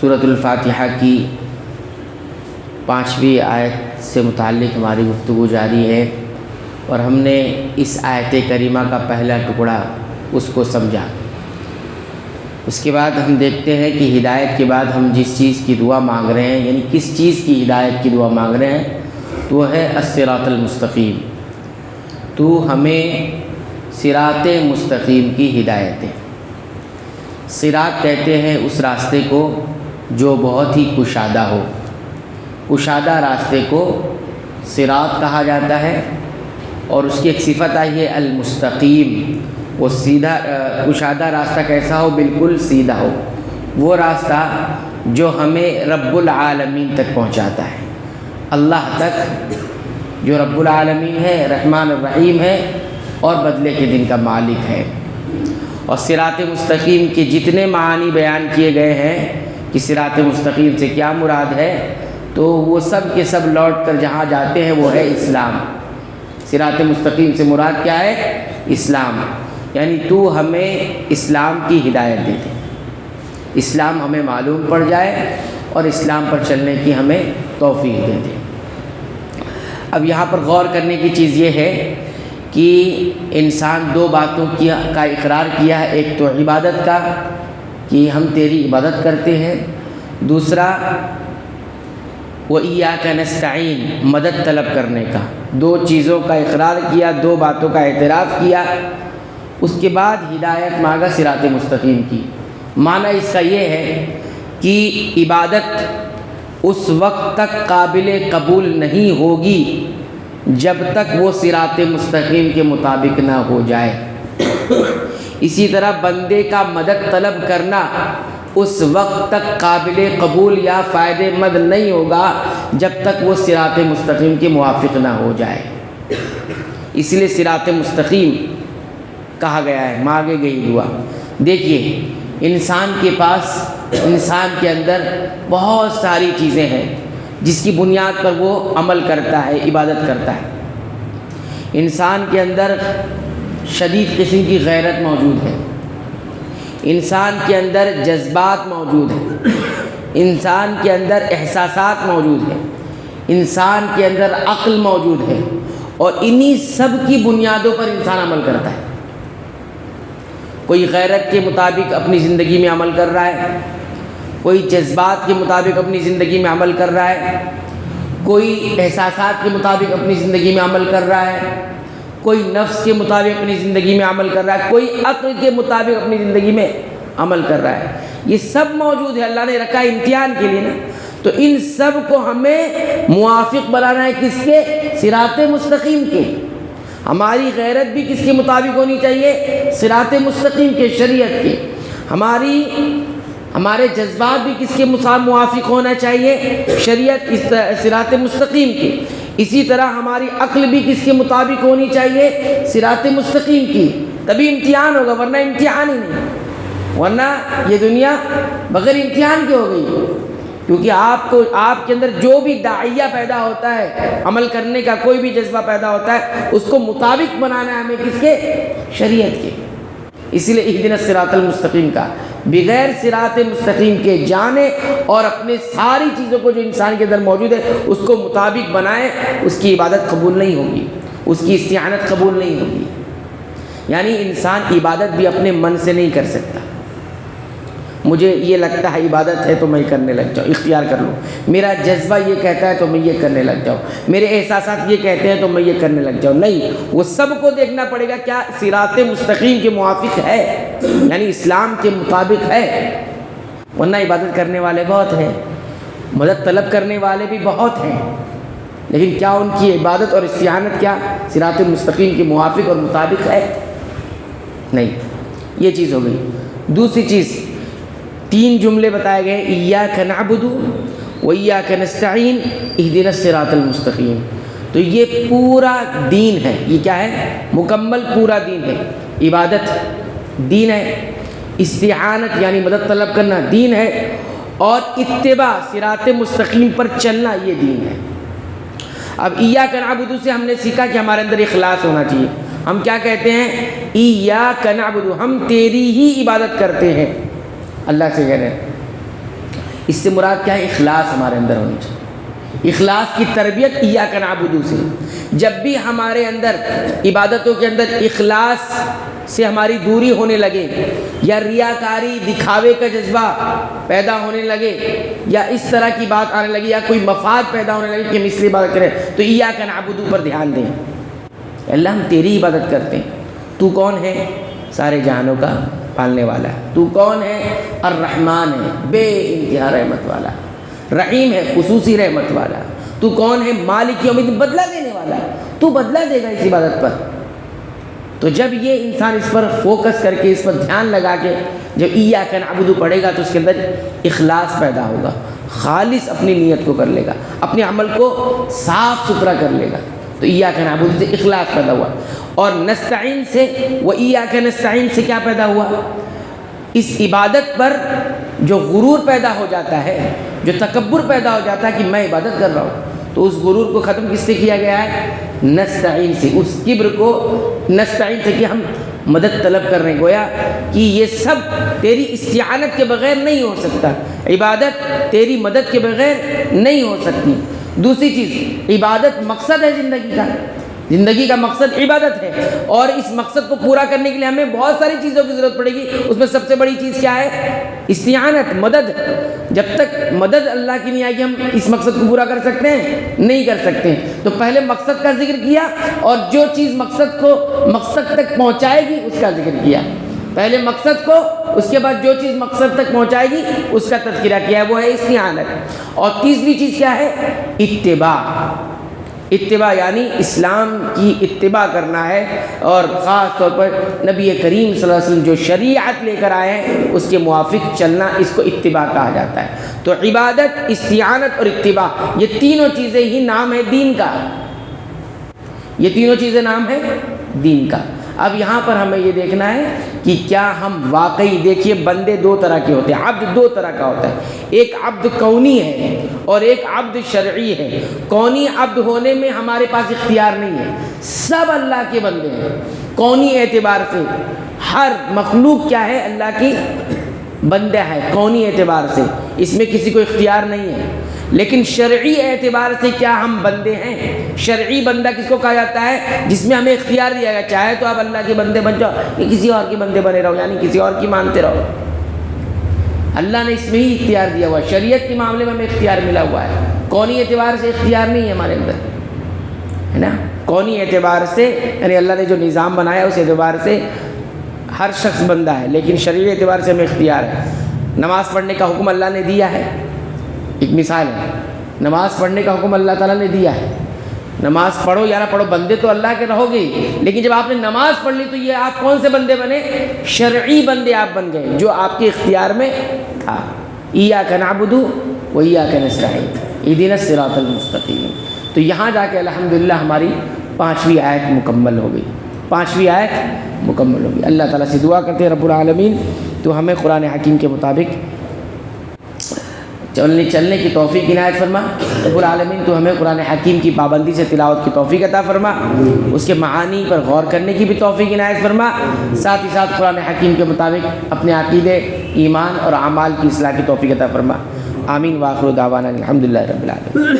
سورۃ الفاتحہ کی 5ویں آیت سے متعلق ہماری گفتگو جاری ہے، اور ہم نے اس آیت کریمہ کا پہلا ٹکڑا اس کو سمجھا۔ اس کے بعد ہم دیکھتے ہیں کہ ہدایت کے بعد ہم جس چیز کی دعا مانگ رہے ہیں، یعنی کس چیز کی ہدایت کی دعا مانگ رہے ہیں، تو وہ ہے الصراط المستقیم۔ تو ہمیں صراط مستقیم کی ہدایت ہے۔ صراط کہتے ہیں اس راستے کو جو بہت ہی کشادہ ہو، کشادہ راستے کو صراط کہا جاتا ہے، اور اس کی ایک صفت آئی ہے المستقیم۔ وہ سیدھا کشادہ راستہ کیسا ہو؟ بالکل سیدھا ہو، وہ راستہ جو ہمیں رب العالمین تک پہنچاتا ہے، اللہ تک، جو رب العالمین ہے، رحمان الرحیم ہے، اور بدلے کے دن کا مالک ہے۔ اور صراط مستقیم کے جتنے معانی بیان کیے گئے ہیں کہ صراط مستقیم سے کیا مراد ہے، تو وہ سب کے سب لوٹ کر جہاں جاتے ہیں وہ ہے اسلام۔ صراط مستقیم سے مراد کیا ہے؟ اسلام، یعنی تو ہمیں اسلام کی ہدایت دے دے، اسلام ہمیں معلوم پڑ جائے اور اسلام پر چلنے کی ہمیں توفیق دے دے۔ اب یہاں پر غور کرنے کی چیز یہ ہے کہ انسان دو باتوں کا اقرار کیا ہے، ایک تو عبادت کا کہ ہم تیری عبادت کرتے ہیں، دوسرا وَإِيَّاكَ نَسْتَعِينُ مدد طلب کرنے کا۔ دو چیزوں کا اقرار کیا، دو باتوں کا اعتراف کیا، اس کے بعد ہدایت مانگا صراط مستقیم کی۔ معنی اس کا یہ ہے کہ عبادت اس وقت تک قابل قبول نہیں ہوگی جب تک وہ صراط مستقیم کے مطابق نہ ہو جائے۔ اسی طرح بندے کا مدد طلب کرنا اس وقت تک قابل قبول یا فائدہ مند نہیں ہوگا جب تک وہ صراط مستقیم کے موافق نہ ہو جائے۔ اس لیے صراط مستقیم کہا گیا ہے، مانگے گئی دعا۔ دیکھیے انسان کے پاس، انسان کے اندر بہت ساری چیزیں ہیں جس کی بنیاد پر وہ عمل کرتا ہے، عبادت کرتا ہے۔ انسان کے اندر شدید قسم کی غیرت موجود ہے، انسان کے اندر جذبات موجود ہیں، انسان کے اندر احساسات موجود ہیں، انسان کے اندر عقل موجود ہے، اور انہی سب کی بنیادوں پر انسان عمل کرتا ہے۔ کوئی غیرت کے مطابق اپنی زندگی میں عمل کر رہا ہے، کوئی جذبات کے مطابق اپنی زندگی میں عمل کر رہا ہے، کوئی احساسات کے مطابق اپنی زندگی میں عمل کر رہا ہے، کوئی نفس کے مطابق اپنی زندگی میں عمل کر رہا ہے، کوئی عقل کے مطابق اپنی زندگی میں عمل کر رہا ہے۔ یہ سب موجود ہے، اللہ نے رکھا ہے امتحان کے لیے نا۔ تو ان سب کو ہمیں موافق بنانا ہے، کس کے؟ صراط مستقیم کے۔ ہماری غیرت بھی کس کے مطابق ہونی چاہیے؟ صراط مستقیم کے، شریعت کے۔ ہمارے جذبات بھی کس کے موافق ہونا چاہیے؟ شریعت، صراط مستقیم کے۔ اسی طرح ہماری عقل بھی کس کے مطابق ہونی چاہیے؟ صراط مستقیم کی۔ تبھی امتحان ہوگا، ورنہ امتحان ہی نہیں، ورنہ یہ دنیا بغیر امتحان کی ہو گئی۔ کیونکہ آپ کے اندر جو بھی داعیہ پیدا ہوتا ہے عمل کرنے کا، کوئی بھی جذبہ پیدا ہوتا ہے، اس کو مطابق بنانا ہے ہمیں کس کے؟ شریعت کے۔ اسی لیے اہدنا الصراط المستقیم کا، بغیر صراط مستقیم کے جانے اور اپنے ساری چیزوں کو جو انسان کے اندر موجود ہے اس کو مطابق بنائے، اس کی عبادت قبول نہیں ہوگی، اس کی استعانت قبول نہیں ہوگی۔ یعنی انسان عبادت بھی اپنے من سے نہیں کر سکتا۔ مجھے یہ لگتا ہے عبادت ہے تو میں کرنے لگ جاؤں، اختیار کر لوں، میرا جذبہ یہ کہتا ہے تو میں یہ کرنے لگ جاؤں، میرے احساسات یہ کہتے ہیں تو میں یہ کرنے لگ جاؤں۔ نہیں، وہ سب کو دیکھنا پڑے گا کیا صراط مستقیم کے موافق ہے، یعنی اسلام کے مطابق ہے۔ ورنہ عبادت کرنے والے بہت ہیں، مدد طلب کرنے والے بھی بہت ہیں، لیکن کیا ان کی عبادت اور استعانت کیا صراط مستقیم کے موافق اور مطابق ہے؟ نہیں۔ یہ چیز ہو گئی۔ دوسری چیز، 3 جملے بتائے گئے، ایاک نعبد و ایاک نستعین اہدنا الصراط المستقیم۔ تو یہ پورا دین ہے، یہ کیا ہے؟ مکمل پورا دین ہے۔ عبادت دین ہے، استعانت یعنی مدد طلب کرنا دین ہے، اور اتباع صراط مستقیم پر چلنا یہ دین ہے۔ اب ایاک نعبد سے ہم نے سیکھا کہ ہمارے اندر اخلاص ہونا چاہیے۔ ہم کیا کہتے ہیں؟ ایاک نعبد، ہم تیری ہی عبادت کرتے ہیں، اللہ سے کہہ رہے ہیں۔ اس سے مراد کیا ہے؟ اخلاص ہمارے اندر ہونی چاہیے۔ اخلاص کی تربیت ایاک نعبد سے، جب بھی ہمارے اندر عبادتوں کے اندر اخلاص سے ہماری دوری ہونے لگے، یا ریاکاری دکھاوے کا جذبہ پیدا ہونے لگے، یا اس طرح کی بات آنے لگی، یا کوئی مفاد پیدا ہونے لگے کہ ہم اس لیے عبادت کریں، تو ایاک نعبد پر دھیان دیں۔ اللہ ہم تیری عبادت کرتے ہیں۔ تو کون ہے؟ سارے جہانوں کا پالنے والا ہے۔ تو کون ہے؟ الرحمن ہے، بے انتہا رحمت والا، رحیم ہے، خصوصی رحمت والا۔ تو کون ہے؟ مالک یوم الدین، بدلہ دینے والا، تو بدلہ دے گا اس عبادت پر۔ تو جب یہ انسان اس پر فوکس کر کے، اس پر دھیان لگا کے جب ایاک نعبد پڑھے گا، تو اس کے اندر اخلاص پیدا ہوگا، خالص اپنی نیت کو کر لے گا، اپنے عمل کو صاف ستھرا کر لے گا۔ تو ایاک نعبد سے اخلاص پیدا ہوا۔ اور نستعین سے، وہ ایاک نستعین سے کیا پیدا ہوا؟ اس عبادت پر جو غرور پیدا ہو جاتا ہے، جو تکبر پیدا ہو جاتا ہے کہ میں عبادت کر رہا ہوں، تو اس غرور کو ختم کس سے کیا گیا ہے؟ نستعین سے۔ اس کبر کو نستعین سے کہ ہم مدد طلب کر رہے ہیں، گویا کہ یہ سب تیری استعانت کے بغیر نہیں ہو سکتا، عبادت تیری مدد کے بغیر نہیں ہو سکتی۔ دوسری چیز، عبادت مقصد ہے زندگی کا، زندگی کا مقصد عبادت ہے، اور اس مقصد کو پورا کرنے کے لیے ہمیں بہت ساری چیزوں کی ضرورت پڑے گی۔ اس میں سب سے بڑی چیز کیا ہے؟ استعانت، مدد۔ جب تک مدد اللہ کی نہیں آئے گی، ہم اس مقصد کو پورا کر سکتے ہیں؟ نہیں کر سکتے ہیں۔ تو پہلے مقصد کا ذکر کیا، اور جو چیز مقصد کو مقصد تک پہنچائے گی اس کا ذکر کیا۔ پہلے مقصد کو، اس کے بعد جو چیز مقصد تک پہنچائے گی اس کا تذکرہ کیا ہے، وہ ہے استعانت۔ اور تیسری چیز کیا ہے؟ اتباع۔ اتباع یعنی اسلام کی اتباع کرنا ہے، اور خاص طور پر نبی کریم صلی اللہ علیہ وسلم جو شریعت لے کر آئے ہیں اس کے موافق چلنا، اس کو اتباع کہا جاتا ہے۔ تو عبادت، استعانت اور اتباع، یہ تینوں چیزیں ہی نام ہے دین کا، یہ تینوں چیزیں نام ہے دین کا۔ اب یہاں پر ہمیں یہ دیکھنا ہے کہ کیا ہم واقعی، دیکھیے بندے دو طرح کے ہوتے ہیں، عبد دو طرح کا ہوتا ہے، ایک عبد کونی ہے اور ایک عبد شرعی ہے۔ کونی عبد ہونے میں ہمارے پاس اختیار نہیں ہے، سب اللہ کے بندے ہیں۔ کونی اعتبار سے ہر مخلوق کیا ہے؟ اللہ کی بندہ ہے، کونی اعتبار سے اس میں کسی کو اختیار نہیں ہے۔ لیکن شرعی اعتبار سے کیا ہم بندے ہیں؟ شرعی بندہ کس کو کہا جاتا ہے؟ جس میں ہمیں اختیار دیا گیا، چاہے تو آپ اللہ کے بندے بن جاؤ، یا کسی اور کے بندے بنے رہو، یعنی کسی اور کی مانتے رہو۔ اللہ نے اس میں ہی اختیار دیا ہوا ہے، شریعت کے معاملے میں ہمیں اختیار ملا ہوا ہے۔ کونی اعتبار سے اختیار نہیں ہے ہمارے اندر، ہے نا؟ کونی اعتبار سے یعنی اللہ نے جو نظام بنایا اس اعتبار سے ہر شخص بندہ ہے، لیکن شرعی اعتبار سے ہمیں اختیار ہے۔ نماز پڑھنے کا حکم اللہ نے دیا ہے، ایک مثال ہے، نماز پڑھنے کا حکم اللہ تعالیٰ نے دیا ہے، نماز پڑھو یا نہ پڑھو، بندے تو اللہ کے رہو گے، لیکن جب آپ نے نماز پڑھ لی تو یہ آپ کون سے بندے بنے؟ شرعی بندے آپ بن گئے، جو آپ کے اختیار میں تھا۔ ایاک نعبد و ایاک نستعین اہدنا الصراط المستقیم۔ تو یہاں جا کے الحمدللہ ہماری 5ویں آیت مکمل ہو گئی، 5ویں آیت مکمل ہو گئی۔ اللہ تعالیٰ سے دعا کرتے ہیں رب العالمین تو ہمیں قرآن حکیم کے مطابق چلنے کی توفیق عنایت فرما۔ رب العالمین تو ہمیں قرآن حکیم کی پابندی سے تلاوت کی توفیق عطا فرما، اس کے معانی پر غور کرنے کی بھی توفیق عنایت فرما، ساتھ ہی ساتھ قرآن حکیم کے مطابق اپنے عقیدے، ایمان اور اعمال کی اصلاح کی توفیق عطا فرما۔ آمین۔ وآخر دعوانا الحمدللہ رب العالمین۔